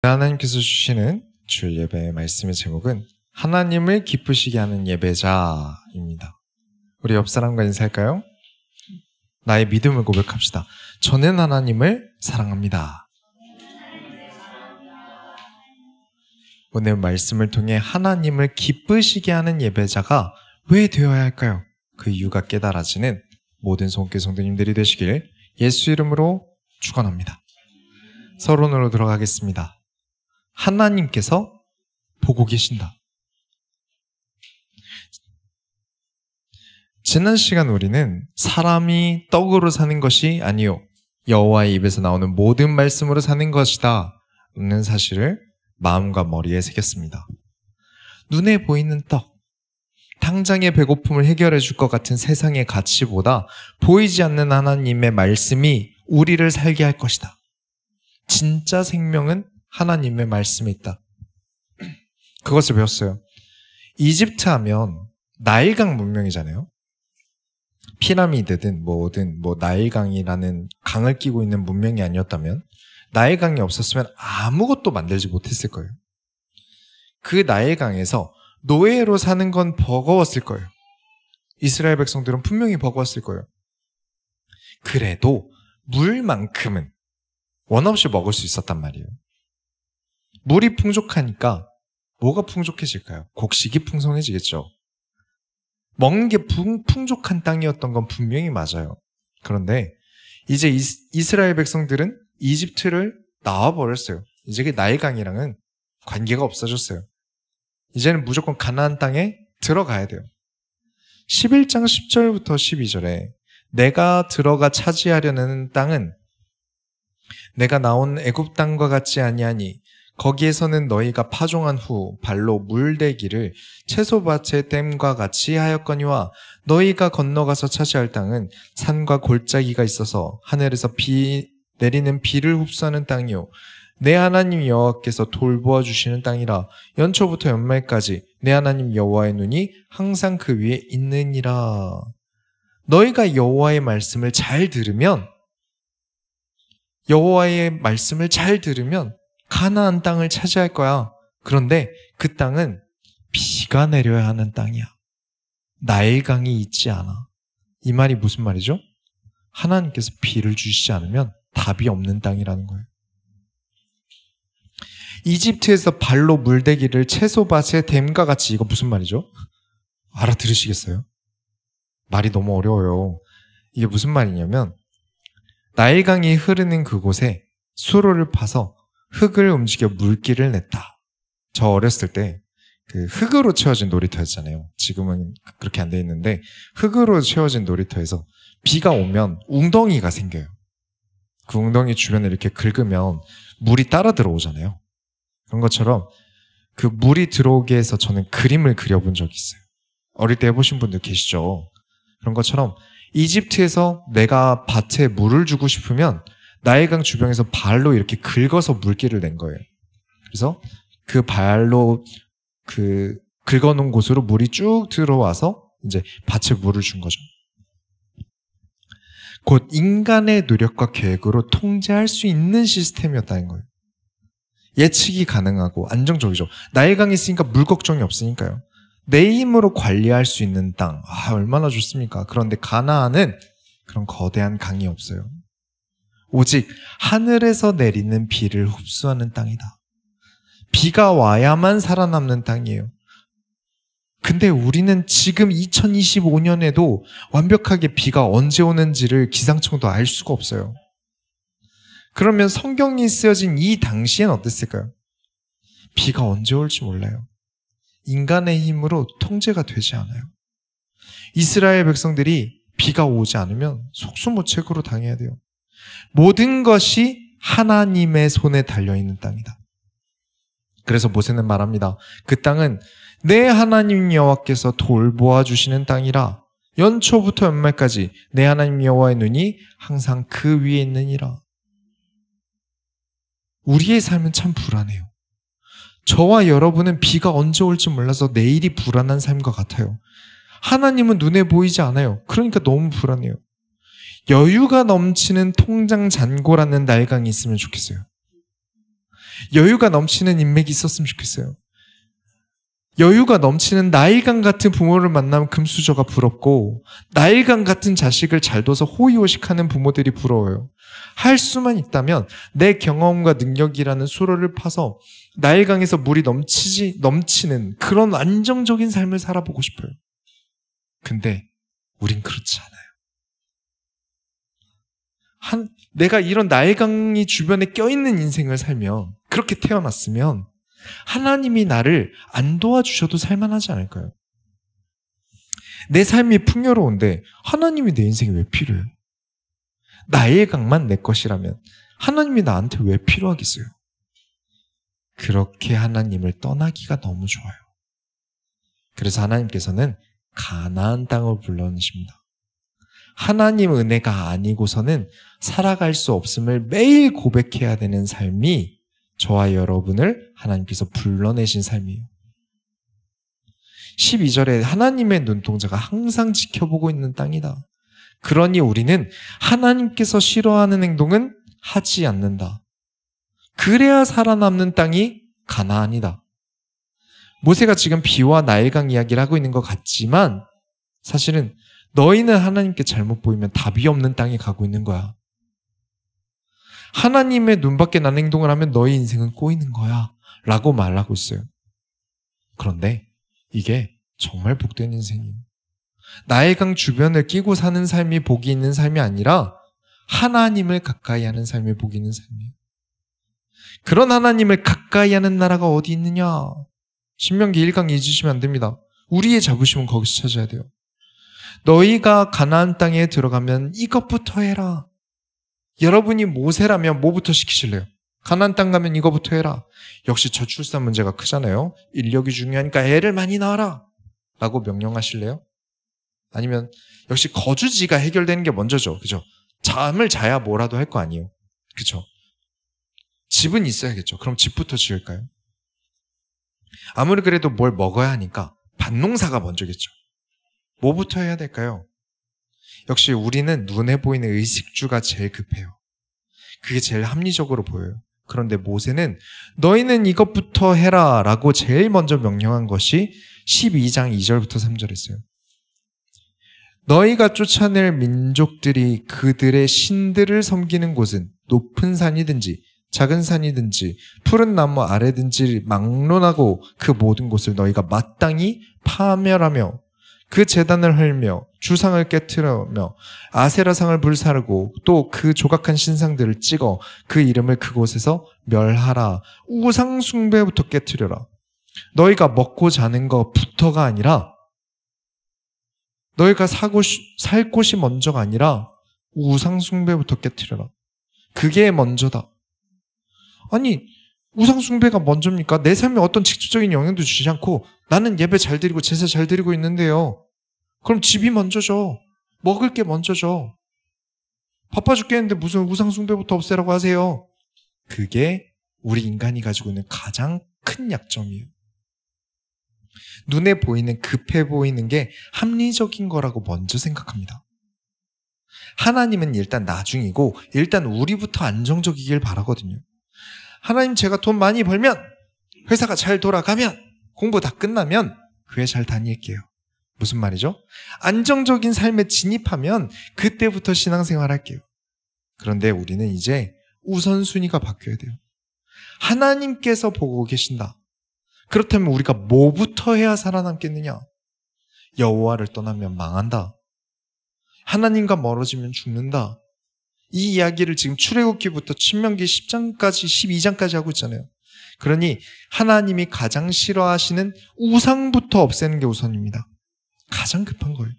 하나님께서 주시는 주일 예배의 말씀의 제목은 하나님을 기쁘시게 하는 예배자입니다. 우리 옆 사람과 인사할까요? 나의 믿음을 고백합시다. 저는 하나님을 사랑합니다. 오늘 말씀을 통해 하나님을 기쁘시게 하는 예배자가 왜 되어야 할까요? 그 이유가 깨달아지는 모든 손길 성도님들이 되시길 예수 이름으로 축원합니다. 서론으로 들어가겠습니다. 하나님께서 보고 계신다. 지난 시간 우리는 사람이 떡으로 사는 것이 아니요 여호와의 입에서 나오는 모든 말씀으로 사는 것이다 라는 사실을 마음과 머리에 새겼습니다. 눈에 보이는 떡, 당장의 배고픔을 해결해 줄 것 같은 세상의 가치보다 보이지 않는 하나님의 말씀이 우리를 살게 할 것이다. 진짜 생명은 하나님의 말씀에 있다. 그것을 배웠어요. 이집트 하면 나일강 문명이잖아요. 피라미드든 뭐든 나일강이라는 강을 끼고 있는 문명이 아니었다면, 나일강이 없었으면 아무것도 만들지 못했을 거예요. 그 나일강에서 노예로 사는 건 버거웠을 거예요. 이스라엘 백성들은 분명히 버거웠을 거예요. 그래도 물만큼은 원 없이 먹을 수 있었단 말이에요. 물이 풍족하니까 뭐가 풍족해질까요? 곡식이 풍성해지겠죠. 먹는 게 풍족한 땅이었던 건 분명히 맞아요. 그런데 이제 이스라엘 백성들은 이집트를 나와버렸어요. 이제 그 나일강이랑은 관계가 없어졌어요. 이제는 무조건 가나안 땅에 들어가야 돼요. 11장 10절부터 12절에 내가 들어가 차지하려는 땅은 내가 나온 애굽 땅과 같지 아니하니 거기에서는 너희가 파종한 후 발로 물대기를 채소밭의 댐과 같이 하였거니와 너희가 건너가서 차지할 땅은 산과 골짜기가 있어서 하늘에서 내리는 비를 흡수하는 땅이요 내 하나님 여호와께서 돌보아 주시는 땅이라 연초부터 연말까지 내 하나님 여호와의 눈이 항상 그 위에 있느니라. 너희가 여호와의 말씀을 잘 들으면 가나안 땅을 차지할 거야. 그런데 그 땅은 비가 내려야 하는 땅이야. 나일강이 있지 않아. 이 말이 무슨 말이죠? 하나님께서 비를 주시지 않으면 답이 없는 땅이라는 거예요. 이집트에서 발로 물대기를 채소밭의 댐과 같이, 이거 무슨 말이죠? 알아들으시겠어요? 말이 너무 어려워요. 이게 무슨 말이냐면 나일강이 흐르는 그곳에 수로를 파서 흙을 움직여 물길을 냈다. 저 어렸을 때 그 흙으로 채워진 놀이터였잖아요. 지금은 그렇게 안 돼 있는데 흙으로 채워진 놀이터에서 비가 오면 웅덩이가 생겨요. 그 웅덩이 주변에 이렇게 긁으면 물이 따라 들어오잖아요. 그런 것처럼 그 물이 들어오게 해서 저는 그림을 그려본 적이 있어요. 어릴 때 해보신 분들 계시죠? 그런 것처럼 이집트에서 내가 밭에 물을 주고 싶으면 나일강 주변에서 발로 이렇게 긁어서 물길을 낸 거예요. 그래서 그 발로 긁어놓은 곳으로 물이 쭉 들어와서 이제 밭에 물을 준 거죠. 곧 인간의 노력과 계획으로 통제할 수 있는 시스템이었다는 거예요. 예측이 가능하고 안정적이죠. 나일강이 있으니까 물 걱정이 없으니까요. 내 힘으로 관리할 수 있는 땅, 얼마나 좋습니까? 그런데 가나안은 그런 거대한 강이 없어요. 오직 하늘에서 내리는 비를 흡수하는 땅이다. 비가 와야만 살아남는 땅이에요. 근데 우리는 지금 2025년에도 완벽하게 비가 언제 오는지를 기상청도 알 수가 없어요. 그러면 성경이 쓰여진 이 당시엔 어땠을까요? 비가 언제 올지 몰라요. 인간의 힘으로 통제가 되지 않아요. 이스라엘 백성들이 비가 오지 않으면 속수무책으로 당해야 돼요. 모든 것이 하나님의 손에 달려있는 땅이다. 그래서 모세는 말합니다. 그 땅은 내 하나님 여호와께서 돌보아 주시는 땅이라 연초부터 연말까지 내 하나님 여호와의 눈이 항상 그 위에 있느니라. 우리의 삶은 참 불안해요. 저와 여러분은 비가 언제 올지 몰라서 내일이 불안한 삶과 같아요. 하나님은 눈에 보이지 않아요. 그러니까 너무 불안해요. 여유가 넘치는 통장 잔고라는 나일강이 있으면 좋겠어요. 여유가 넘치는 인맥이 있었으면 좋겠어요. 여유가 넘치는 나일강 같은 부모를 만나면 금수저가 부럽고, 나일강 같은 자식을 잘 둬서 호의호식하는 부모들이 부러워요. 할 수만 있다면 내 경험과 능력이라는 수로를 파서 나일강에서 물이 넘치는 그런 안정적인 삶을 살아보고 싶어요. 근데 우린 그렇지 않아요. 내가 이런 나일강이 주변에 껴있는 인생을 살면, 그렇게 태어났으면 하나님이 나를 안 도와주셔도 살만하지 않을까요? 내 삶이 풍요로운데 하나님이 내 인생에 왜 필요해요? 나일강만 내 것이라면 하나님이 나한테 왜 필요하겠어요? 그렇게 하나님을 떠나기가 너무 좋아요. 그래서 하나님께서는 가나안 땅을 불러내십니다. 하나님 은혜가 아니고서는 살아갈 수 없음을 매일 고백해야 되는 삶이 저와 여러분을 하나님께서 불러내신 삶이에요. 12절에 하나님의 눈동자가 항상 지켜보고 있는 땅이다. 그러니 우리는 하나님께서 싫어하는 행동은 하지 않는다. 그래야 살아남는 땅이 가나안이다. 모세가 지금 비와 나일강 이야기를 하고 있는 것 같지만 사실은 너희는 하나님께 잘못 보이면 답이 없는 땅에 가고 있는 거야. 하나님의 눈밖에 난 행동을 하면 너희 인생은 꼬이는 거야 라고 말하고 있어요. 그런데 이게 정말 복된 인생이에요. 나일강 주변을 끼고 사는 삶이 복이 있는 삶이 아니라 하나님을 가까이 하는 삶이 복이 있는 삶이에요. 그런 하나님을 가까이 하는 나라가 어디 있느냐? 신명기 1강 잊으시면 안 됩니다. 우리의 자부심은 거기서 찾아야 돼요. 너희가 가나안 땅에 들어가면 이것부터 해라. 여러분이 모세라면 뭐부터 시키실래요? 가나안 땅 가면 이거부터 해라. 역시 저출산 문제가 크잖아요. 인력이 중요하니까 애를 많이 낳아라 라고 명령하실래요? 아니면 역시 거주지가 해결되는 게 먼저죠. 그죠? 잠을 자야 뭐라도 할 거 아니에요. 그죠? 집은 있어야겠죠. 그럼 집부터 지을까요? 아무리 그래도 뭘 먹어야 하니까 밭농사가 먼저겠죠. 뭐부터 해야 될까요? 역시 우리는 눈에 보이는 의식주가 제일 급해요. 그게 제일 합리적으로 보여요. 그런데 모세는 너희는 이것부터 해라 라고 제일 먼저 명령한 것이 12장 2절부터 3절이었어요. 너희가 쫓아낼 민족들이 그들의 신들을 섬기는 곳은 높은 산이든지 작은 산이든지 푸른 나무 아래든지 막론하고 그 모든 곳을 너희가 마땅히 파멸하며 그 제단을 헐며 주상을 깨트려며 아세라상을 불사르고 또 그 조각한 신상들을 찍어 그 이름을 그곳에서 멸하라. 우상 숭배부터 깨트려라. 너희가 먹고 자는 것부터가 아니라 너희가 살 곳이 먼저가 아니라 우상 숭배부터 깨트려라. 그게 먼저다. 아니 우상 숭배가 먼저입니까? 내 삶에 어떤 직접적인 영향도 주지 않고 나는 예배 잘 드리고 제사 잘 드리고 있는데요. 그럼 집이 먼저죠. 먹을 게 먼저죠. 바빠 죽겠는데 무슨 우상 숭배부터 없애라고 하세요. 그게 우리 인간이 가지고 있는 가장 큰 약점이에요. 눈에 보이는 급해 보이는 게 합리적인 거라고 먼저 생각합니다. 하나님은 일단 나중이고 일단 우리부터 안정적이길 바라거든요. 하나님 제가 돈 많이 벌면 회사가 잘 돌아가면 공부 다 끝나면 교회 잘 다닐게요. 무슨 말이죠? 안정적인 삶에 진입하면 그때부터 신앙생활 할게요. 그런데 우리는 이제 우선순위가 바뀌어야 돼요. 하나님께서 보고 계신다. 그렇다면 우리가 뭐부터 해야 살아남겠느냐? 여호와를 떠나면 망한다. 하나님과 멀어지면 죽는다. 이 이야기를 지금 출애굽기부터 신명기 10장까지 12장까지 하고 있잖아요. 그러니 하나님이 가장 싫어하시는 우상부터 없애는 게 우선입니다. 가장 급한 거예요.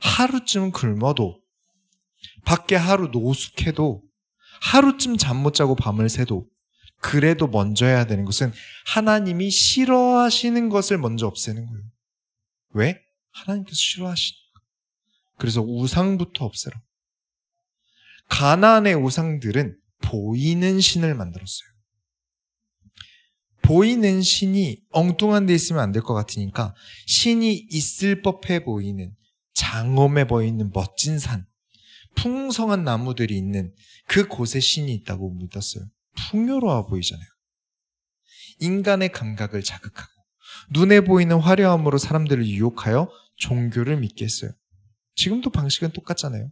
하루쯤 굶어도 밖에 하루 노숙해도 하루쯤 잠 못 자고 밤을 새도 그래도 먼저 해야 되는 것은 하나님이 싫어하시는 것을 먼저 없애는 거예요. 왜? 하나님께서 싫어하시니까. 그래서 우상부터 없애라. 가나안의 우상들은 보이는 신을 만들었어요. 보이는 신이 엉뚱한 데 있으면 안 될 것 같으니까 신이 있을 법해 보이는 장엄해 보이는 멋진 산, 풍성한 나무들이 있는 그곳에 신이 있다고 믿었어요. 풍요로워 보이잖아요. 인간의 감각을 자극하고 눈에 보이는 화려함으로 사람들을 유혹하여 종교를 믿게 했어요. 지금도 방식은 똑같잖아요.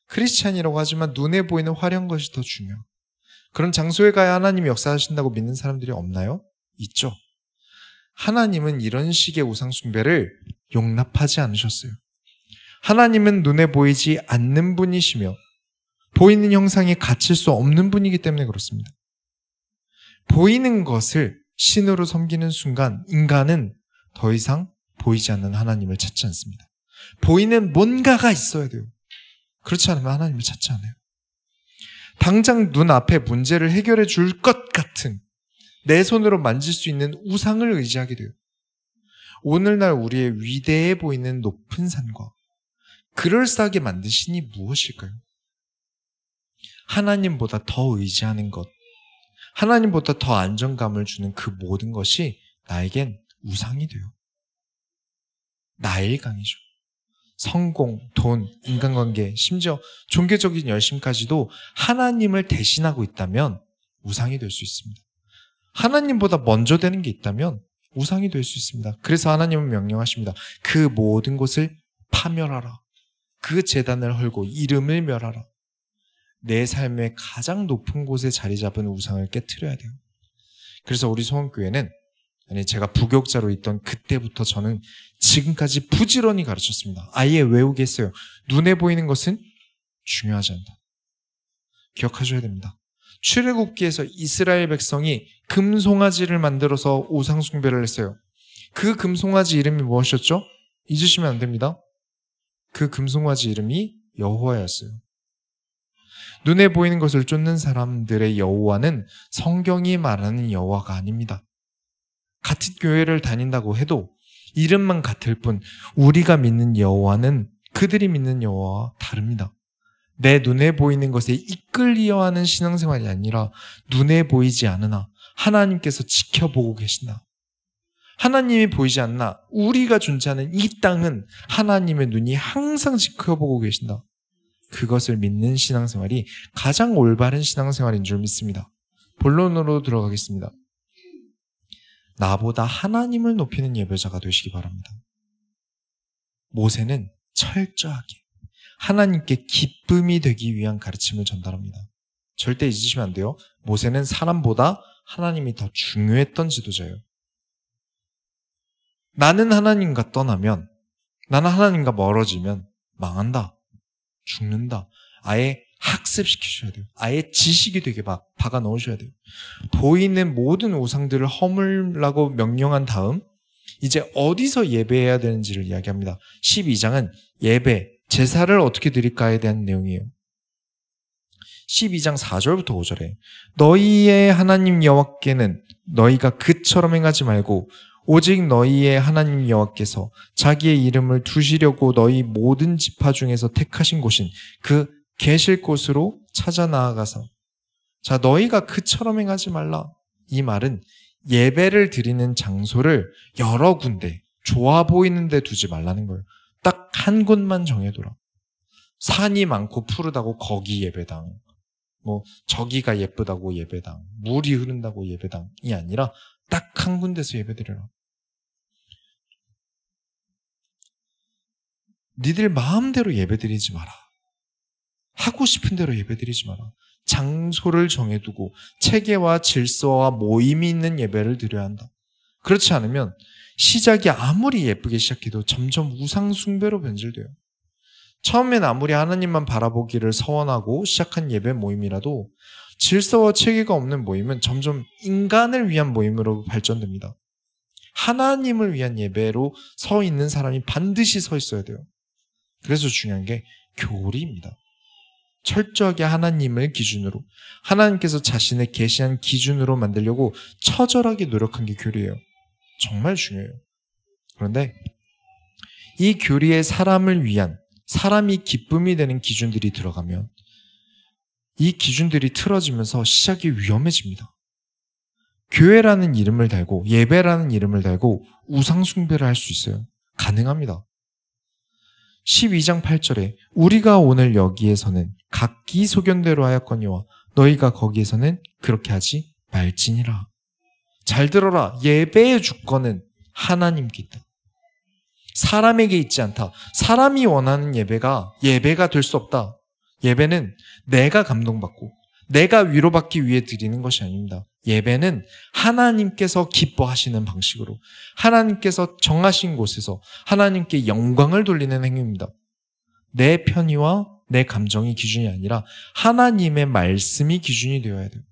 크리스찬이라고 하지만 눈에 보이는 화려한 것이 더 중요해요. 그런 장소에 가야 하나님이 역사하신다고 믿는 사람들이 없나요? 있죠. 하나님은 이런 식의 우상 숭배를 용납하지 않으셨어요. 하나님은 눈에 보이지 않는 분이시며 보이는 형상에 갇힐 수 없는 분이기 때문에 그렇습니다. 보이는 것을 신으로 섬기는 순간 인간은 더 이상 보이지 않는 하나님을 찾지 않습니다. 보이는 뭔가가 있어야 돼요. 그렇지 않으면 하나님을 찾지 않아요. 당장 눈앞에 문제를 해결해 줄 것 같은 내 손으로 만질 수 있는 우상을 의지하게 돼요. 오늘날 우리의 위대해 보이는 높은 산과 그럴싸하게 만든 신이 무엇일까요? 하나님보다 더 의지하는 것, 하나님보다 더 안정감을 주는 그 모든 것이 나에겐 우상이 돼요. 나의 강이죠. 성공, 돈, 인간관계, 심지어 종교적인 열심까지도 하나님을 대신하고 있다면 우상이 될 수 있습니다. 하나님보다 먼저 되는 게 있다면 우상이 될 수 있습니다. 그래서 하나님은 명령하십니다. 그 모든 것을 파멸하라. 그 제단을 헐고 이름을 멸하라. 내 삶의 가장 높은 곳에 자리 잡은 우상을 깨트려야 돼요. 그래서 우리 소원교회는 제가 부교육자로 있던 그때부터 저는 지금까지 부지런히 가르쳤습니다. 아예 외우게 했어요. 눈에 보이는 것은 중요하지 않다. 기억하셔야 됩니다. 출애굽기에서 이스라엘 백성이 금송아지를 만들어서 우상 숭배를 했어요. 그 금송아지 이름이 무엇이었죠? 잊으시면 안 됩니다. 그 금송아지 이름이 여호와였어요. 눈에 보이는 것을 쫓는 사람들의 여호와는 성경이 말하는 여호와가 아닙니다. 같은 교회를 다닌다고 해도 이름만 같을 뿐 우리가 믿는 여호와는 그들이 믿는 여호와와 다릅니다. 내 눈에 보이는 것에 이끌리어 하는 신앙생활이 아니라 눈에 보이지 않으나 하나님께서 지켜보고 계신다. 하나님이 보이지 않나 우리가 존재하는 이 땅은 하나님의 눈이 항상 지켜보고 계신다. 그것을 믿는 신앙생활이 가장 올바른 신앙생활인 줄 믿습니다. 본론으로 들어가겠습니다. 나보다 하나님을 높이는 예배자가 되시기 바랍니다. 모세는 철저하게 하나님께 기쁨이 되기 위한 가르침을 전달합니다. 절대 잊으시면 안 돼요. 모세는 사람보다 하나님이 더 중요했던 지도자예요. 나는 하나님과 떠나면, 나는 하나님과 멀어지면 망한다. 죽는다. 아예 학습시키셔야 돼요. 아예 지식이 되게 박아 넣으셔야 돼요. 보이는 모든 우상들을 허물라고 명령한 다음 이제 어디서 예배해야 되는지를 이야기합니다. 12장은 예배, 제사를 어떻게 드릴까에 대한 내용이에요. 12장 4절부터 5절에 너희의 하나님 여호와께는 너희가 그처럼 행하지 말고 오직 너희의 하나님 여호와께서 자기의 이름을 두시려고 너희 모든 지파 중에서 택하신 곳인 그 계실 곳으로 찾아 나아가서 자 너희가 그처럼 행하지 말라. 이 말은 예배를 드리는 장소를 여러 군데 좋아 보이는 데 두지 말라는 거예요. 딱 한 곳만 정해둬라. 산이 많고 푸르다고 거기 예배당, 저기가 예쁘다고 예배당, 물이 흐른다고 예배당이 아니라 딱 한 군데서 예배드려라. 니들 마음대로 예배드리지 마라. 하고 싶은 대로 예배드리지 마라. 장소를 정해두고 체계와 질서와 모임이 있는 예배를 드려야 한다. 그렇지 않으면 시작이 아무리 예쁘게 시작해도 점점 우상 숭배로 변질돼요. 처음엔 아무리 하나님만 바라보기를 서원하고 시작한 예배 모임이라도 질서와 체계가 없는 모임은 점점 인간을 위한 모임으로 발전됩니다. 하나님을 위한 예배로 서 있는 사람이 반드시 서 있어야 돼요. 그래서 중요한 게 교리입니다. 철저하게 하나님을 기준으로, 하나님께서 자신을 계시한 기준으로 만들려고 처절하게 노력한 게 교리예요. 정말 중요해요. 그런데 이 교리에 사람을 위한, 사람이 기쁨이 되는 기준들이 들어가면 이 기준들이 틀어지면서 시작이 위험해집니다. 교회라는 이름을 달고 예배라는 이름을 달고 우상 숭배를 할 수 있어요. 가능합니다. 12장 8절에 우리가 오늘 여기에서는 각기 소견대로 하였거니와 너희가 거기에서는 그렇게 하지 말지니라. 잘 들어라. 예배의 주권은 하나님께 있다. 사람에게 있지 않다. 사람이 원하는 예배가 될 수 없다. 예배는 내가 감동받고 내가 위로받기 위해 드리는 것이 아닙니다. 예배는 하나님께서 기뻐하시는 방식으로 하나님께서 정하신 곳에서 하나님께 영광을 돌리는 행위입니다. 내 편의와 내 감정이 기준이 아니라 하나님의 말씀이 기준이 되어야 돼요.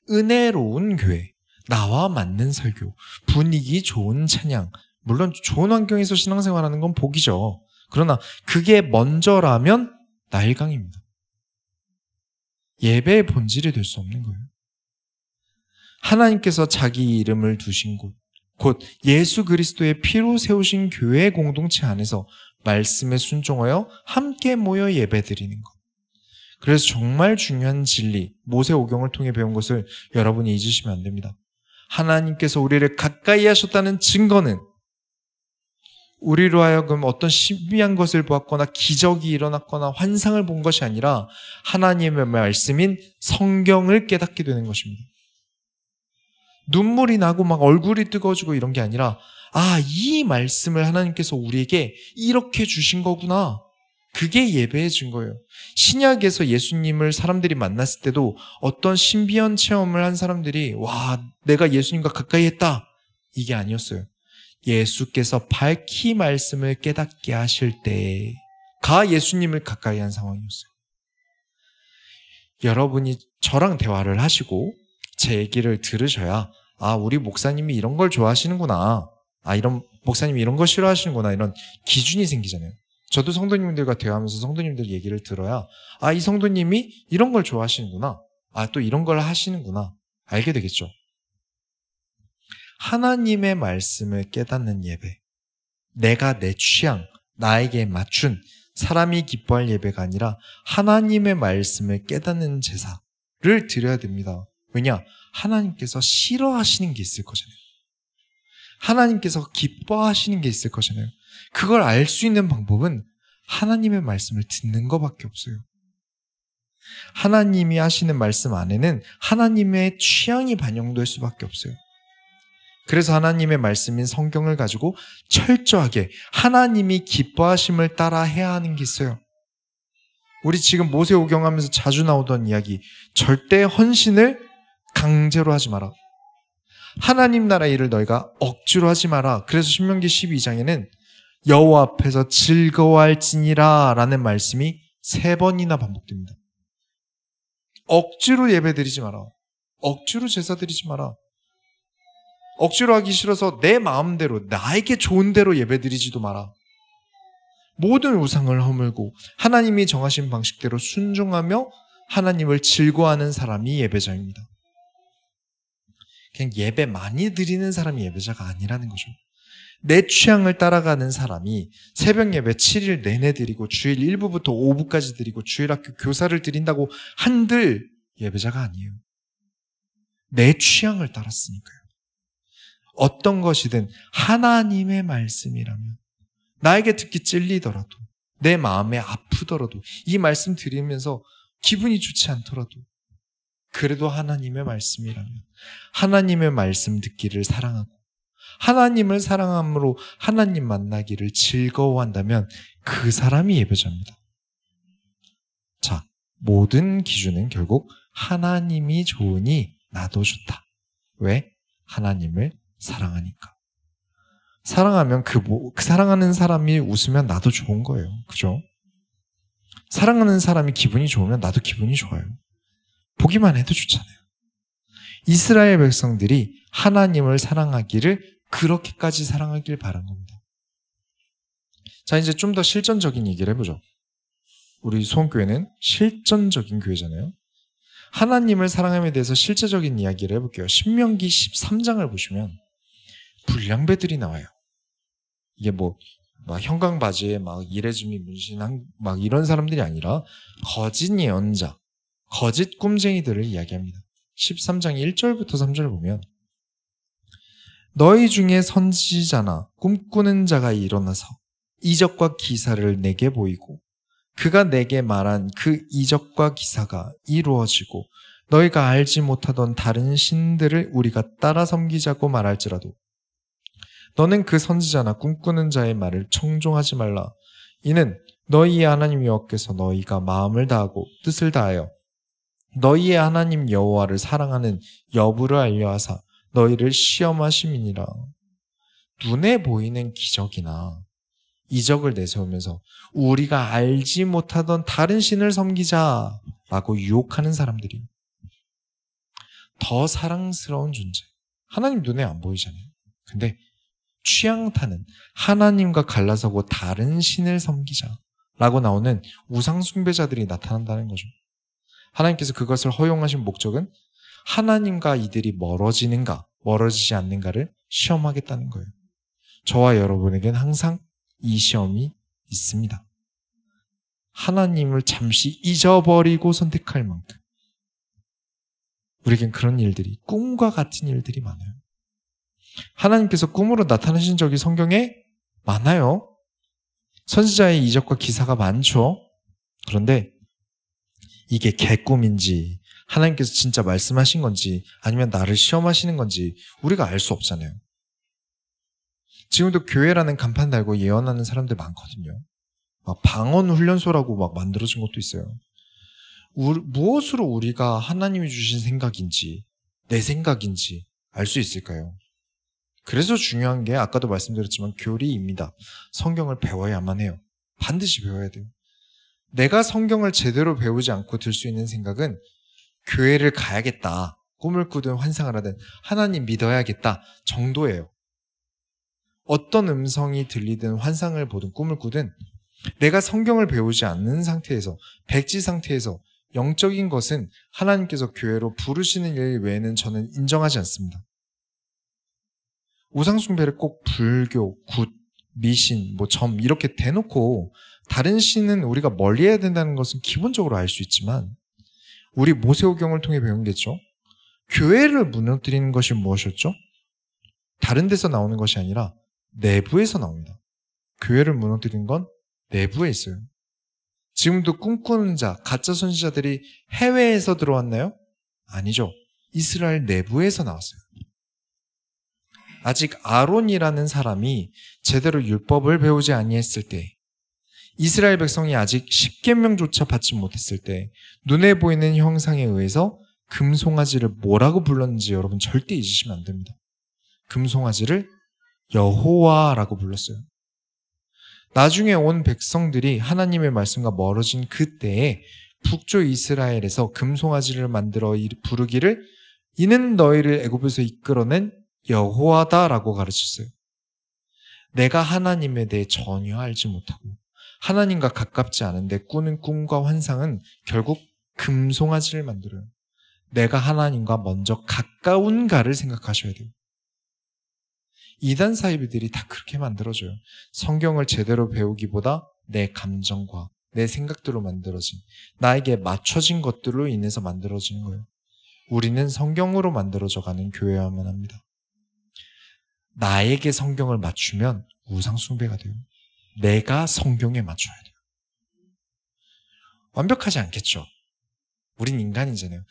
은혜로운 교회, 나와 맞는 설교, 분위기 좋은 찬양, 물론 좋은 환경에서 신앙생활하는 건 복이죠. 그러나 그게 먼저라면 나일강입니다. 예배의 본질이 될 수 없는 거예요. 하나님께서 자기 이름을 두신 곳, 곧 예수 그리스도의 피로 세우신 교회 공동체 안에서 말씀에 순종하여 함께 모여 예배드리는 것. 그래서 정말 중요한 진리, 모세오경을 통해 배운 것을 여러분이 잊으시면 안 됩니다. 하나님께서 우리를 가까이 하셨다는 증거는 우리로 하여금 어떤 신비한 것을 보았거나 기적이 일어났거나 환상을 본 것이 아니라 하나님의 말씀인 성경을 깨닫게 되는 것입니다. 눈물이 나고 막 얼굴이 뜨거워지고 이런 게 아니라 이 말씀을 하나님께서 우리에게 이렇게 주신 거구나. 그게 예배의 증거예요. 신약에서 예수님을 사람들이 만났을 때도 어떤 신비한 체험을 한 사람들이 내가 예수님과 가까이 했다. 이게 아니었어요. 예수께서 밝히 말씀을 깨닫게 하실 때가 예수님을 가까이 한 상황이었어요. 여러분이 저랑 대화를 하시고 제 얘기를 들으셔야 우리 목사님이 이런 걸 좋아하시는구나. 이런 목사님이 이런 걸 싫어하시는구나. 이런 기준이 생기잖아요. 저도 성도님들과 대화하면서 성도님들 얘기를 들어야 이 성도님이 이런 걸 좋아하시는구나. 또 이런 걸 하시는구나. 알게 되겠죠. 하나님의 말씀을 깨닫는 예배, 내가 내 취향, 나에게 맞춘 사람이 기뻐할 예배가 아니라 하나님의 말씀을 깨닫는 제사를 드려야 됩니다. 왜냐? 하나님께서 싫어하시는 게 있을 거잖아요. 하나님께서 기뻐하시는 게 있을 거잖아요. 그걸 알 수 있는 방법은 하나님의 말씀을 듣는 것밖에 없어요. 하나님이 하시는 말씀 안에는 하나님의 취향이 반영될 수밖에 없어요. 그래서 하나님의 말씀인 성경을 가지고 철저하게 하나님이 기뻐하심을 따라 해야 하는 게 있어요. 우리 지금 모세오경 하면서 자주 나오던 이야기, 절대 헌신을 강제로 하지 마라. 하나님 나라 일을 너희가 억지로 하지 마라. 그래서 신명기 12장에는 여호와 앞에서 즐거워할지니라 라는 말씀이 3번이나 반복됩니다. 억지로 예배드리지 마라. 억지로 제사드리지 마라. 억지로 하기 싫어서 내 마음대로 나에게 좋은 대로 예배드리지도 마라. 모든 우상을 허물고 하나님이 정하신 방식대로 순종하며 하나님을 즐거워하는 사람이 예배자입니다. 그냥 예배 많이 드리는 사람이 예배자가 아니라는 거죠. 내 취향을 따라가는 사람이 새벽 예배 7일 내내 드리고 주일 1부부터 5부까지 드리고 주일학교 교사를 드린다고 한들 예배자가 아니에요. 내 취향을 따랐으니까요. 어떤 것이든 하나님의 말씀이라면 나에게 듣기 찔리더라도 내 마음에 아프더라도 이 말씀 들으면서 기분이 좋지 않더라도 그래도 하나님의 말씀이라면 하나님의 말씀 듣기를 사랑하고 하나님을 사랑함으로 하나님 만나기를 즐거워한다면 그 사람이 예배자입니다. 자, 모든 기준은 결국 하나님이 좋으니 나도 좋다. 왜? 하나님을 사랑하니까. 사랑하면 그 사랑하는 사람이 웃으면 나도 좋은 거예요. 그죠? 사랑하는 사람이 기분이 좋으면 나도 기분이 좋아요. 보기만 해도 좋잖아요. 이스라엘 백성들이 하나님을 사랑하기를 그렇게까지 사랑하길 바란 겁니다. 자, 이제 좀 더 실전적인 얘기를 해보죠. 우리 소원교회는 실전적인 교회잖아요. 하나님을 사랑함에 대해서 실제적인 이야기를 해볼게요. 신명기 13장을 보시면 불량배들이 나와요. 이게 막 형광바지에 막 이레즈미 문신한 막 이런 사람들이 아니라 거짓 예언자, 거짓 꿈쟁이들을 이야기합니다. 13장 1절부터 3절을 보면 너희 중에 선지자나 꿈꾸는 자가 일어나서 이적과 기사를 내게 보이고 그가 내게 말한 그 이적과 기사가 이루어지고 너희가 알지 못하던 다른 신들을 우리가 따라 섬기자고 말할지라도 너는 그 선지자나 꿈꾸는 자의 말을 청종하지 말라. 이는 너희의 하나님 여호와께서 너희가 마음을 다하고 뜻을 다하여 너희의 하나님 여호와를 사랑하는 여부를 알려하사 너희를 시험하심이니라. 눈에 보이는 기적이나 이적을 내세우면서 우리가 알지 못하던 다른 신을 섬기자라고 유혹하는 사람들이 더 사랑스러운 존재. 하나님 눈에 안 보이잖아요. 근데 취향 타는 하나님과 갈라서고 다른 신을 섬기자라고 나오는 우상 숭배자들이 나타난다는 거죠. 하나님께서 그것을 허용하신 목적은 하나님과 이들이 멀어지는가 멀어지지 않는가를 시험하겠다는 거예요. 저와 여러분에겐 항상 이 시험이 있습니다. 하나님을 잠시 잊어버리고 선택할 만큼 우리에겐 그런 일들이, 꿈과 같은 일들이 많아요. 하나님께서 꿈으로 나타나신 적이 성경에 많아요. 선지자의 이적과 기사가 많죠. 그런데 이게 개꿈인지 하나님께서 진짜 말씀하신 건지 아니면 나를 시험하시는 건지 우리가 알 수 없잖아요. 지금도 교회라는 간판 달고 예언하는 사람들 많거든요. 막 방언 훈련소라고 막 만들어진 것도 있어요. 무엇으로 우리가 하나님이 주신 생각인지 내 생각인지 알 수 있을까요? 그래서 중요한 게 아까도 말씀드렸지만 교리입니다. 성경을 배워야만 해요. 반드시 배워야 돼요. 내가 성경을 제대로 배우지 않고 들 수 있는 생각은 교회를 가야겠다, 꿈을 꾸든 환상을 하든 하나님 믿어야겠다 정도예요. 어떤 음성이 들리든 환상을 보든 꿈을 꾸든 내가 성경을 배우지 않는 상태에서, 백지 상태에서 영적인 것은 하나님께서 교회로 부르시는 일 외에는 저는 인정하지 않습니다. 우상숭배를 꼭 불교, 굿, 미신, 점 이렇게 대놓고 다른 신은 우리가 멀리해야 된다는 것은 기본적으로 알 수 있지만 우리 모세오경을 통해 배운 게죠. 교회를 무너뜨리는 것이 무엇이었죠? 다른 데서 나오는 것이 아니라 내부에서 나옵니다. 교회를 무너뜨리는 건 내부에 있어요. 지금도 꿈꾸는 자, 가짜 선지자들이 해외에서 들어왔나요? 아니죠. 이스라엘 내부에서 나왔어요. 아직 아론이라는 사람이 제대로 율법을 배우지 아니했을 때, 이스라엘 백성이 아직 십계명조차 받지 못했을 때 눈에 보이는 형상에 의해서 금송아지를 뭐라고 불렀는지 여러분 절대 잊으시면 안 됩니다. 금송아지를 여호와라고 불렀어요. 나중에 온 백성들이 하나님의 말씀과 멀어진 그때에 북쪽 이스라엘에서 금송아지를 만들어 부르기를 이는 너희를 애굽에서 이끌어낸 여호와다라고 가르쳤어요. 내가 하나님에 대해 전혀 알지 못하고 하나님과 가깝지 않은데 꾸는 꿈과 환상은 결국 금송아지를 만들어요. 내가 하나님과 먼저 가까운가를 생각하셔야 돼요. 이단 사이비들이 다 그렇게 만들어져요. 성경을 제대로 배우기보다 내 감정과 내 생각들로 만들어진, 나에게 맞춰진 것들로 인해서 만들어지는 거예요. 우리는 성경으로 만들어져가는 교회여야만 합니다. 나에게 성경을 맞추면 우상숭배가 돼요. 내가 성경에 맞춰야 돼요. 완벽하지 않겠죠. 우린 인간이잖아요.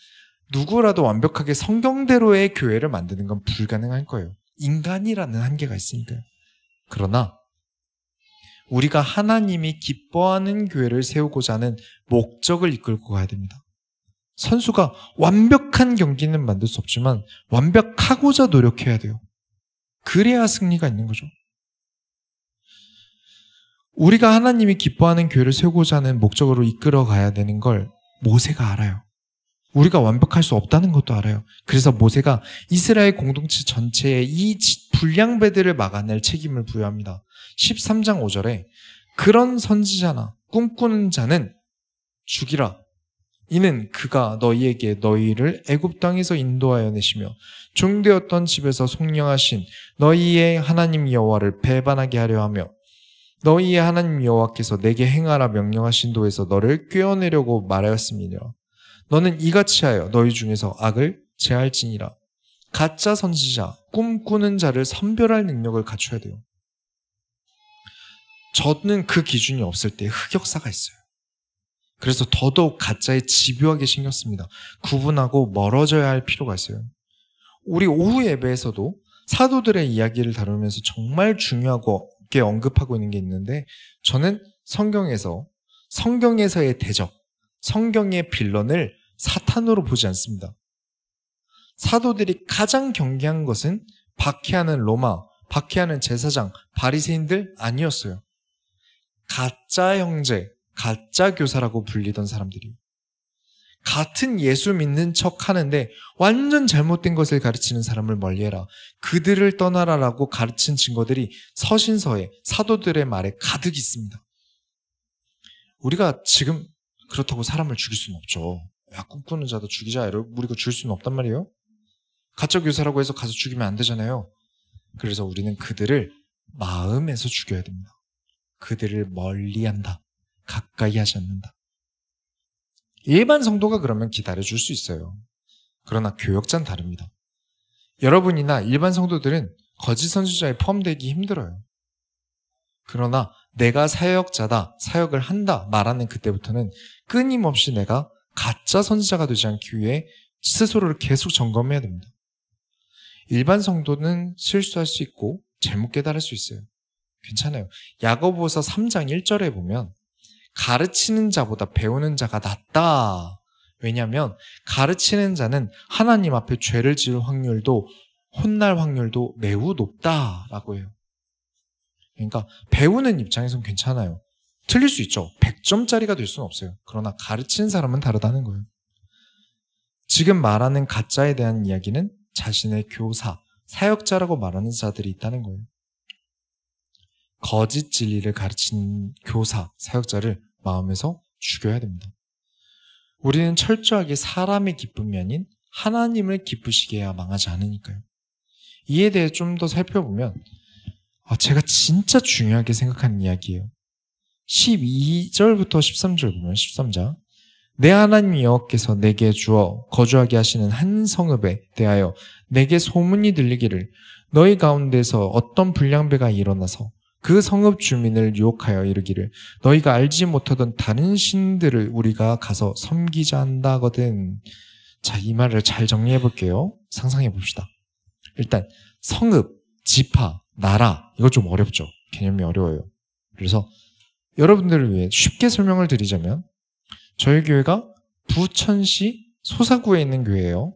누구라도 완벽하게 성경대로의 교회를 만드는 건 불가능할 거예요. 인간이라는 한계가 있으니까요. 그러나 우리가 하나님이 기뻐하는 교회를 세우고자 하는 목적을 이끌고 가야 됩니다. 선수가 완벽한 경기는 만들 수 없지만 완벽하고자 노력해야 돼요. 그래야 승리가 있는 거죠. 우리가 하나님이 기뻐하는 교회를 세우고자 하는 목적으로 이끌어 가야 되는 걸 모세가 알아요. 우리가 완벽할 수 없다는 것도 알아요. 그래서 모세가 이스라엘 공동체 전체에 이 불량배들을 막아낼 책임을 부여합니다. 13장 5절에 그런 선지자나 꿈꾸는 자는 죽이라. 이는 그가 너희에게 너희를 애굽 땅에서 인도하여 내시며 종되었던 집에서 속량하신 너희의 하나님 여호와를 배반하게 하려 하며 너희의 하나님 여호와께서 내게 행하라 명령하신 도에서 너를 꿰어내려고 말하였음이니라. 너는 이같이 하여 너희 중에서 악을 제할지니라. 가짜 선지자, 꿈꾸는 자를 선별할 능력을 갖춰야 돼요. 저는 그 기준이 없을 때 흑역사가 있어요. 그래서 더더욱 가짜에 집요하게 신경 씁니다. 구분하고 멀어져야 할 필요가 있어요. 우리 오후 예배에서도 사도들의 이야기를 다루면서 정말 중요하게 언급하고 있는 게 있는데, 저는 성경에서의 대적, 성경의 빌런을 사탄으로 보지 않습니다. 사도들이 가장 경계한 것은 박해하는 로마, 박해하는 제사장, 바리새인들 아니었어요. 가짜 형제, 가짜 교사라고 불리던 사람들이 같은 예수 믿는 척 하는데 완전 잘못된 것을 가르치는 사람을 멀리해라. 그들을 떠나라라고 가르친 증거들이 서신서에 사도들의 말에 가득 있습니다. 우리가 지금 그렇다고 사람을 죽일 수는 없죠. 야, 꿈꾸는 자도 죽이자. 우리가 죽일 수는 없단 말이에요. 가짜 교사라고 해서 가서 죽이면 안 되잖아요. 그래서 우리는 그들을 마음에서 죽여야 됩니다. 그들을 멀리한다. 가까이 하지 않는다. 일반 성도가 그러면 기다려줄 수 있어요. 그러나 교역자는 다릅니다. 여러분이나 일반 성도들은 거짓 선지자에 포함되기 힘들어요. 그러나 내가 사역자다, 사역을 한다 말하는 그때부터는 끊임없이 내가 가짜 선지자가 되지 않기 위해 스스로를 계속 점검해야 됩니다. 일반 성도는 실수할 수 있고 잘못 깨달을 수 있어요. 괜찮아요. 야고보서 3장 1절에 보면 가르치는 자보다 배우는 자가 낫다. 왜냐하면 가르치는 자는 하나님 앞에 죄를 지을 확률도, 혼날 확률도 매우 높다라고 해요. 그러니까 배우는 입장에서는 괜찮아요. 틀릴 수 있죠. 100점짜리가 될 수는 없어요. 그러나 가르치는 사람은 다르다는 거예요. 지금 말하는 가짜에 대한 이야기는 자신의 교사, 사역자라고 말하는 자들이 있다는 거예요. 거짓 진리를 가르치는 교사, 사역자를 마음에서 죽여야 됩니다. 우리는 철저하게 사람의 기쁨이 아닌 하나님을 기쁘시게 해야 망하지 않으니까요. 이에 대해 좀 더 살펴보면 제가 진짜 중요하게 생각하는 이야기예요. 12절부터 13절 보면 13장 내 하나님 여호와께서 내게 주어 거주하게 하시는 한 성읍에 대하여 내게 소문이 들리기를 너희 가운데서 어떤 불량배가 일어나서 그 성읍 주민을 유혹하여 이르기를 너희가 알지 못하던 다른 신들을 우리가 가서 섬기자 한다거든. 자, 이 말을 잘 정리해 볼게요. 상상해 봅시다. 일단 성읍, 지파, 나라 이거 좀 어렵죠. 개념이 어려워요. 그래서 여러분들을 위해 쉽게 설명을 드리자면 저희 교회가 부천시 소사구에 있는 교회예요.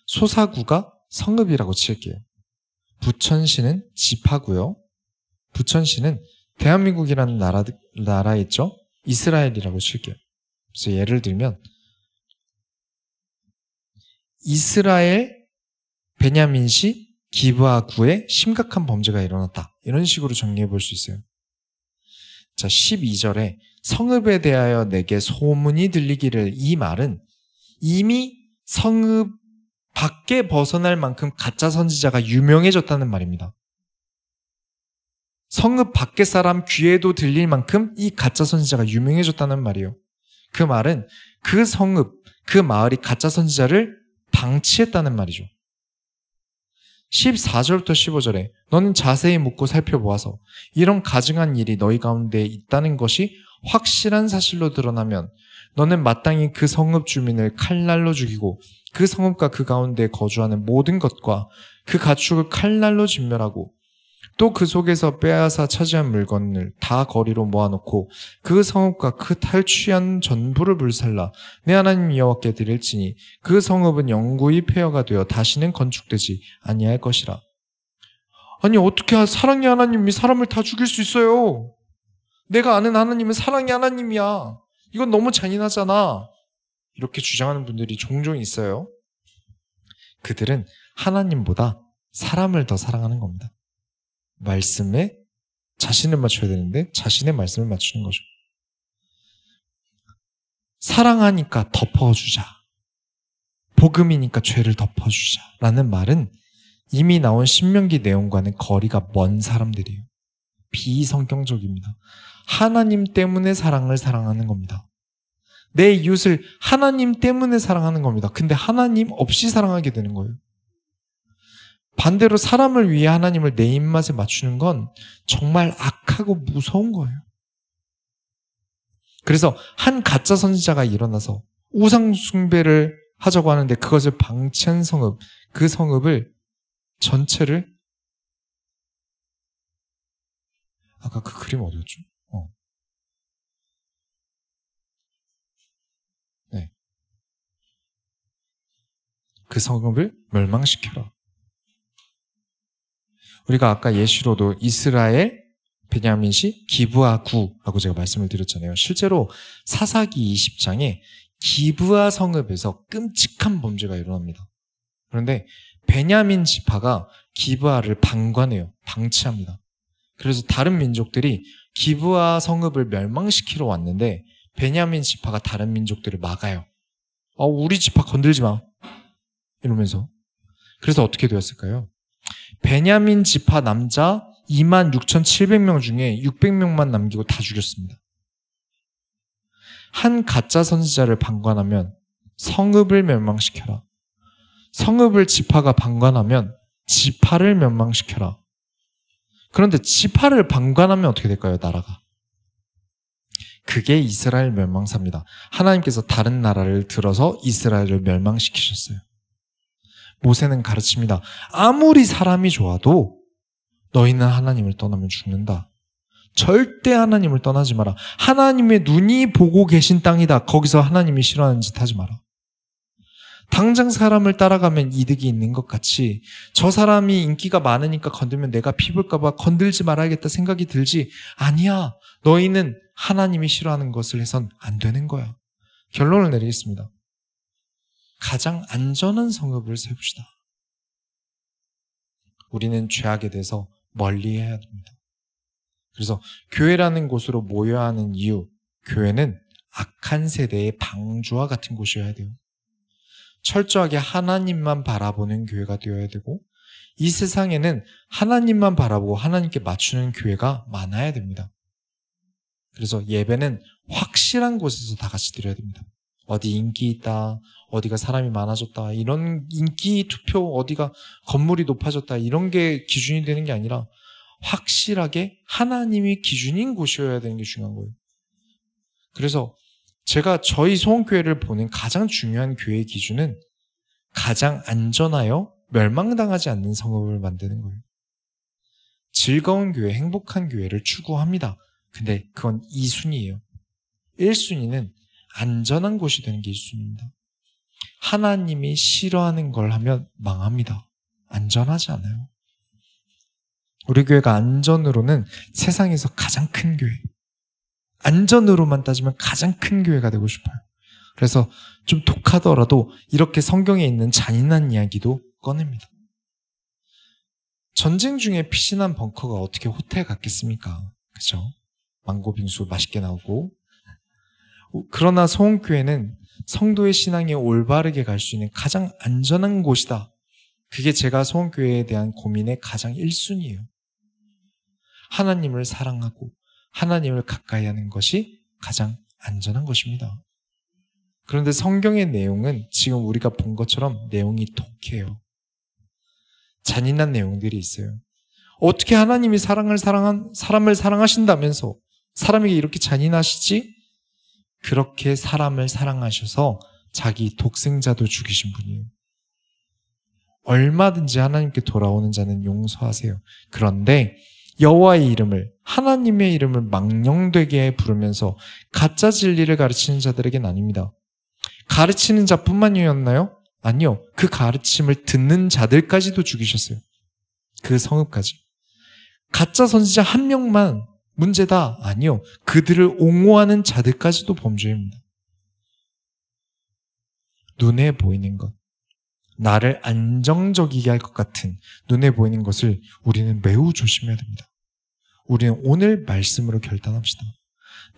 소사구가 성읍이라고 칠게요. 부천시는 지파고요. 부천시는 대한민국이라는 나라에 있죠. 이스라엘이라고 칠게요. 그래서 예를 들면 이스라엘 베냐민시 기브아구에 심각한 범죄가 일어났다. 이런 식으로 정리해 볼 수 있어요. 자, 12절에 성읍에 대하여 내게 소문이 들리기를, 이 말은 이미 성읍 밖에 벗어날 만큼 가짜 선지자가 유명해졌다는 말입니다. 성읍 밖의 사람 귀에도 들릴 만큼 이 가짜 선지자가 유명해졌다는 말이에요. 그 말은 그 성읍, 그 마을이 가짜 선지자를 방치했다는 말이죠. 14절부터 15절에 너는 자세히 묻고 살펴보아서 이런 가증한 일이 너희 가운데 있다는 것이 확실한 사실로 드러나면 너는 마땅히 그 성읍 주민을 칼날로 죽이고 그 성읍과 그 가운데 거주하는 모든 것과 그 가축을 칼날로 진멸하고 또 그 속에서 빼앗아 차지한 물건을 다 거리로 모아놓고 그 성읍과 그 탈취한 전부를 불살라 내 하나님 여호와께 드릴지니 그 성읍은 영구히 폐허가 되어 다시는 건축되지 아니할 것이라. 아니, 어떻게 사랑의 하나님이 사람을 다 죽일 수 있어요? 내가 아는 하나님은 사랑의 하나님이야. 이건 너무 잔인하잖아. 이렇게 주장하는 분들이 종종 있어요. 그들은 하나님보다 사람을 더 사랑하는 겁니다. 말씀에 자신을 맞춰야 되는데 자신의 말씀을 맞추는 거죠. 사랑하니까 덮어주자. 복음이니까 죄를 덮어주자. 라는 말은 이미 나온 신명기 내용과는 거리가 먼 사람들이에요. 비성경적입니다. 하나님 때문에 사랑을 사랑하는 겁니다. 내 이웃을 하나님 때문에 사랑하는 겁니다. 근데 하나님 없이 사랑하게 되는 거예요. 반대로 사람을 위해 하나님을 내 입맛에 맞추는 건 정말 악하고 무서운 거예요. 그래서 한 가짜 선지자가 일어나서 우상 숭배를 하자고 하는데 그것을 방치한 성읍, 그 성읍을 전체를 아까 그 그림 어디였죠? 네. 그 성읍을 멸망시켜라. 우리가 아까 예시로도 이스라엘, 베냐민시, 기브아 구라고 제가 말씀을 드렸잖아요. 실제로 사사기 20장에 기브아 성읍에서 끔찍한 범죄가 일어납니다. 그런데 베냐민 지파가 기브아를 방관해요. 방치합니다. 그래서 다른 민족들이 기브아 성읍을 멸망시키러 왔는데 베냐민 지파가 다른 민족들을 막아요. 우리 지파 건들지 마. 이러면서. 그래서 어떻게 되었을까요? 베냐민 지파 남자 26,700명 중에 600명만 남기고 다 죽였습니다. 한 가짜 선지자를 방관하면 성읍을 멸망시켜라. 성읍을 지파가 방관하면 지파를 멸망시켜라. 그런데 지파를 방관하면 어떻게 될까요? 나라가. 그게 이스라엘 멸망사입니다. 하나님께서 다른 나라를 들어서 이스라엘을 멸망시키셨어요. 모세는 가르칩니다. 아무리 사람이 좋아도 너희는 하나님을 떠나면 죽는다. 절대 하나님을 떠나지 마라. 하나님의 눈이 보고 계신 땅이다. 거기서 하나님이 싫어하는 짓 하지 마라. 당장 사람을 따라가면 이득이 있는 것 같이 저 사람이 인기가 많으니까 건들면 내가 피볼까 봐 건들지 말아야겠다 생각이 들지. 아니야. 너희는 하나님이 싫어하는 것을 해선 안 되는 거야. 결론을 내리겠습니다. 가장 안전한 성읍을 세웁시다. 우리는 죄악에 대해서 멀리 해야 됩니다. 그래서 교회라는 곳으로 모여야 하는 이유, 교회는 악한 세대의 방주와 같은 곳이어야 돼요. 철저하게 하나님만 바라보는 교회가 되어야 되고 이 세상에는 하나님만 바라보고 하나님께 맞추는 교회가 많아야 됩니다. 그래서 예배는 확실한 곳에서 다 같이 드려야 됩니다. 어디 인기 있다, 어디가 사람이 많아졌다, 이런 인기 투표, 어디가 건물이 높아졌다, 이런 게 기준이 되는 게 아니라 확실하게 하나님이 기준인 곳이어야 되는 게 중요한 거예요. 그래서 제가 저희 소원교회를 보는 가장 중요한 교회의 기준은 가장 안전하여 멸망당하지 않는 성읍을 만드는 거예요. 즐거운 교회, 행복한 교회를 추구합니다. 근데 그건 2순위예요. 1순위는 안전한 곳이 되는 게 1순위입니다. 하나님이 싫어하는 걸 하면 망합니다. 안전하지 않아요. 우리 교회가 안전으로는 세상에서 가장 큰 교회, 안전으로만 따지면 가장 큰 교회가 되고 싶어요. 그래서 좀 독하더라도 이렇게 성경에 있는 잔인한 이야기도 꺼냅니다. 전쟁 중에 피신한 벙커가 어떻게 호텔 같겠습니까? 그죠? 망고 빙수 맛있게 나오고. 그러나 소원교회는 성도의 신앙이 올바르게 갈 수 있는 가장 안전한 곳이다. 그게 제가 소원교회에 대한 고민의 가장 1순위예요. 하나님을 사랑하고 하나님을 가까이 하는 것이 가장 안전한 것입니다. 그런데 성경의 내용은 지금 우리가 본 것처럼 내용이 독해요. 잔인한 내용들이 있어요. 어떻게 하나님이 사람을 사랑하신다면서 사람에게 이렇게 잔인하시지? 그렇게 사람을 사랑하셔서 자기 독생자도 죽이신 분이에요. 얼마든지 하나님께 돌아오는 자는 용서하세요. 그런데 여호와의 이름을, 하나님의 이름을 망령되게 부르면서 가짜 진리를 가르치는 자들에게는 아닙니다. 가르치는 자뿐만이었나요? 아니요. 그 가르침을 듣는 자들까지도 죽이셨어요. 그 성읍까지. 가짜 선지자 한 명만 문제다? 아니요. 그들을 옹호하는 자들까지도 범죄입니다. 눈에 보이는 것, 나를 안정적이게 할 것 같은 눈에 보이는 것을 우리는 매우 조심해야 됩니다. 우리는 오늘 말씀으로 결단합시다.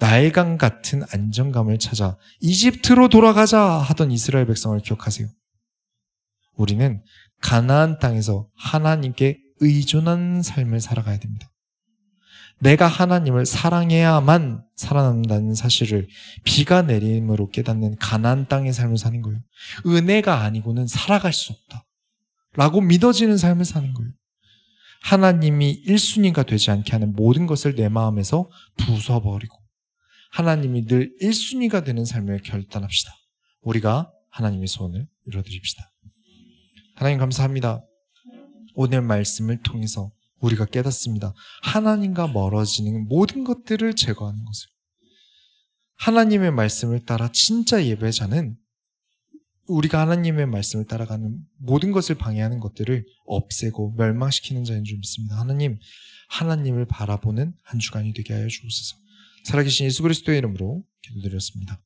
나일강 같은 안정감을 찾아 이집트로 돌아가자 하던 이스라엘 백성을 기억하세요. 우리는 가나안 땅에서 하나님께 의존하는 삶을 살아가야 됩니다. 내가 하나님을 사랑해야만 살아남는다는 사실을 비가 내림으로 깨닫는 가나안 땅의 삶을 사는 거예요. 은혜가 아니고는 살아갈 수 없다 라고 믿어지는 삶을 사는 거예요. 하나님이 1순위가 되지 않게 하는 모든 것을 내 마음에서 부숴버리고 하나님이 늘 1순위가 되는 삶을 결단합시다. 우리가 하나님의 소원을 이루어드립시다. 하나님 감사합니다. 오늘 말씀을 통해서 우리가 깨닫습니다. 하나님과 멀어지는 모든 것들을 제거하는 것을. 하나님의 말씀을 따라 진짜 예배자는 우리가 하나님의 말씀을 따라가는 모든 것을 방해하는 것들을 없애고 멸망시키는 자인 줄 믿습니다. 하나님을 바라보는 한 주간이 되게 하여 주옵소서. 살아계신 예수 그리스도의 이름으로 기도드렸습니다.